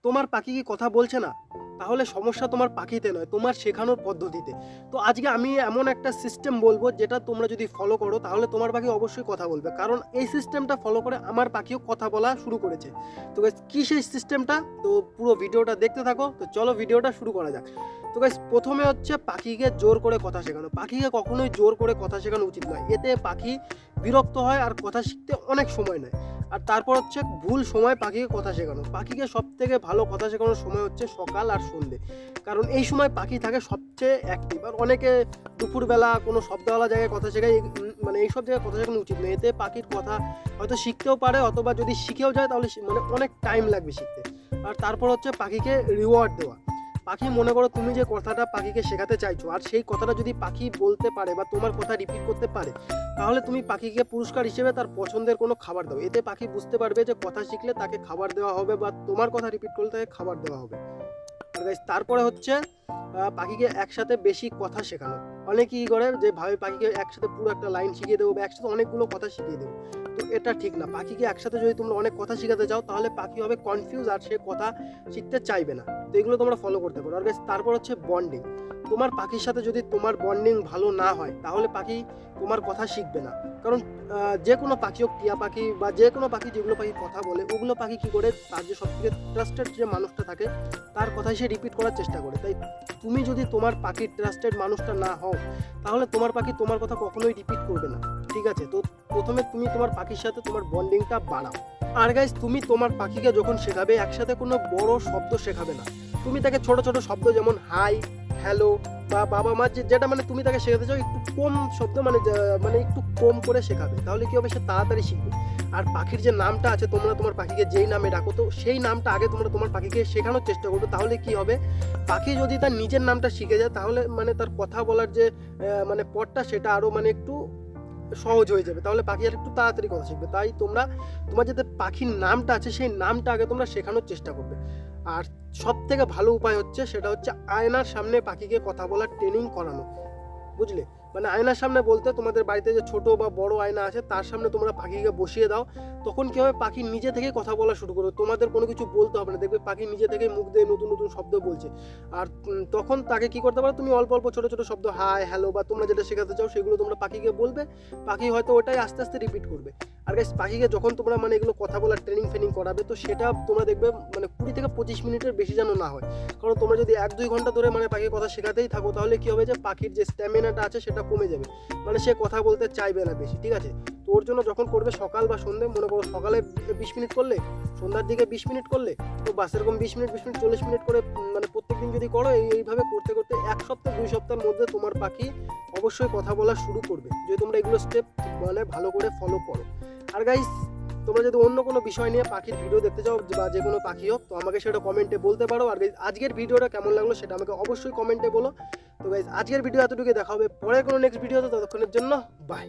তোমার পাখি কি কথা বলছে না? তাহলে সমস্যা তোমার পাখিতে নয়, তোমার শেখানোর পদ্ধতিতে। তো আজকে আমি এমন একটা সিস্টেম বলবো যেটা তোমরা যদি ফলো করো তাহলে তোমার পাখি অবশ্যই কথা বলবে, কারণ এই সিস্টেমটা ফলো করে আমার পাখিও কথা বলা শুরু করেছে। তো গাইস কী সেই সিস্টেমটা, তো পুরো ভিডিওটা দেখতে থাকো। তো চলো ভিডিওটা শুরু করা যাক। তো গাইস প্রথমে হচ্ছে পাখিকে জোর করে কথা শেখানো। পাখিকে কখনোই জোর করে কথা শেখানো উচিত নয়, এতে পাখি বিরক্ত হয় আর কথা শিখতে অনেক সময় নেয়। আর তারপর হচ্ছে ভুল সময় পাখিকে কথা শেখানো। পাখিকে সবথেকে ভালো কথা শেখানোর সময় হচ্ছে সকাল আর সন্ধে, কারণ এই সময় পাখি থাকে সবচেয়ে অ্যাক্টিভ। আর অনেকে দুপুরবেলা কোনো শব্দওয়ালা জায়গায় কথা শেখায়, মানে এইসব জায়গায় কথা শেখানো উচিত নয়, এতে পাখির কথা হয়তো শিখতেও পারে, অথবা যদি শিখেও যায় তাহলে মানে অনেক টাইম লাগবে শিখতে। আর তারপর হচ্ছে পাখিকে রিওয়ার্ড দেওয়া। পাখি মনে করো তুমি যে কথাটা পাখিকে শেখাতে চাইছো আর সেই কথাটা যদি পাখি বলতে পারে বা তোমার কথা রিপিট করতে পারে, তাহলে তুমি পাখিকে পুরস্কার হিসেবে তার পছন্দের কোনো খাবার দাও। এতে পাখি বুঝতে পারবে যে কথা শিখলে তাকে খাবার দেওয়া হবে বা তোমার কথা রিপিট করলে তাকে খাবার দেওয়া হবে। আর গাইস তারপরে হচ্ছে পাখিকে একসাথে বেশি কথা শেখানো। অনেকে কী করে যে ভাবে পাখিকে একসাথে পুরো একটা লাইন শিখিয়ে দেবো বা একসাথে অনেকগুলো কথা শিখিয়ে দেবো, তো এটা ঠিক না। পাখিকে একসাথে যদি তোমরা অনেক কথা শেখাতে চাও তাহলে পাখি হবে কনফিউজ আর সে কথা শিখতে চাইবে না। তো এগুলো তোমরা ফলো করতে পারো। আর গাইস তারপর হচ্ছে বন্ডিং। তোমার পাখির সাথে যদি তোমার বন্ডিং ভালো না হয় তাহলে পাখি তোমার কথা শিখবে না। কারণ যে কোনো পাখি হোক, টিয়া পাখি বা যে কোনো পাখি, যেগুলো পাখি কথা বলে ওগুলো পাখি কী করে, তার যে সবথেকে ট্রাস্টেড যে মানুষটা থাকে তার কথাই সে রিপিট করার চেষ্টা করে। তাই তুমি যদি তোমার পাখির ট্রাস্টেড মানুষটা না হও তাহলে তোমার পাখি তোমার কথা কখনোই রিপিট করবে না, ঠিক আছে? তো প্রথমে তুমি তোমার পাখির সাথে তোমার বন্ডিংটা বাড়াও। আর গাইস তুমি তোমার পাখিকে যখন শেখাবে একসাথে কোনো বড় শব্দ শেখাবে না। তুমি তাকে ছোট ছোট শব্দ যেমন হাই, হ্যালো বা বাবা মা, যেটা মানে তুমি তাকে শেখাতে চাও একটু কম শব্দ, মানে একটু কম করে শেখাবে, তাহলে কি হবে, সে তাড়াতাড়ি শিখবে। আর পাখির যে নামটা আছে, তোমরা তোমার পাখিকে যেই নামে ডাকো, তো সেই নামটা আগে তোমরা তোমার পাখিকে শেখানোর চেষ্টা করবে। তাহলে কি হবে, পাখি যদি তার নিজের নামটা শিখে যায় তাহলে মানে তার কথা বলার যে মানে পথটা সেটা আরও মানে একটু সহজ হয়ে যাবে, তাহলে পাখি আর একটু তাড়াতাড়ি কথা শিখবে। তাই তোমরা তোমার যাতে পাখির নামটা আছে সেই নামটা আগে তোমরা শেখানোর চেষ্টা করবে। আর সব থেকে ভালো উপায় হচ্ছে সেটা হচ্ছে আয়নার সামনে পাখিকে কথা বলার ট্রেনিং করানো, বুঝলে? মানে আয়নার সামনে বলতে তোমাদের বাড়িতে যে ছোট বা বড় আয়না আছে তার সামনে তোমরা পাখিকে বসিয়ে দাও। তখন কি হবে, পাখি নিজে থেকেই কথা বলা শুরু করবে, তোমাদের কোনো কিছু বলতে হবে না। দেখবে পাখি নিজে থেকেই মুখ দিয়ে নতুন নতুন শব্দ বলছে। আর তখন তাকে কি করতে পারো, তুমি অল্প অল্প ছোট ছোট শব্দ হাই, হ্যালো বা তোমরা যেটা শেখাতে চাও সেগুলো তোমরা পাখিকে বলবে। পাখি হয়তো ওটাই আস্তে আস্তে রিপিট করবে। আর গাইস পাখিকে যখন তোমরা মানে এগুলো কথা বলার ট্রেনিং ফেনিং করাবে, তো সেটা তোমরা দেখবে মানে 20 থেকে 25 মিনিটের বেশি যেন না হয়। কারণ তোমরা যদি 1-2 ঘন্টা ধরে মানে পাখির কথা শেখাতেই থাকো তাহলে কি হবে, যে পাখির যে স্ট্যামিনাটা আছে সেটা কমে যাবে, মানে সে কথা বলতে চাইবে না বেশি, ঠিক আছে? তো ওর জন্য যখন করবে সকাল বা সন্ধ্যে, মনে করো সকালে 20 মিনিট করলে, সন্ধ্যার দিকে 20 মিনিট করলে, তো বাস এরকম 20 মিনিট 40 মিনিট করে মানে প্রত্যেকদিন যদি করো, এইভাবে করতে করতে 1 সপ্তাহ 2 সপ্তাহের মধ্যে তোমার পাখি অবশ্যই কথা বলা শুরু করবে, যদি তোমরা এগুলো স্টেপ মানে ভালো করে ফলো করো। আর গাইস তোমরা যদি অন্য কোনো বিষয় নিয়ে পাখির ভিডিও দেখতে চাও বা যে কোনো পাখি হোক, তো আমাকে সেটা কমেন্টে বলতে পারো। আর গাইস আজকের ভিডিওটা কেমন লাগলো সেটা আমাকে অবশ্যই কমেন্টে বলো। তো গাইস আজকের ভিডিও এতটুকুই, দেখা হবে পরের কোনো নেক্সট ভিডিওতে, ততক্ষণের জন্য বাই।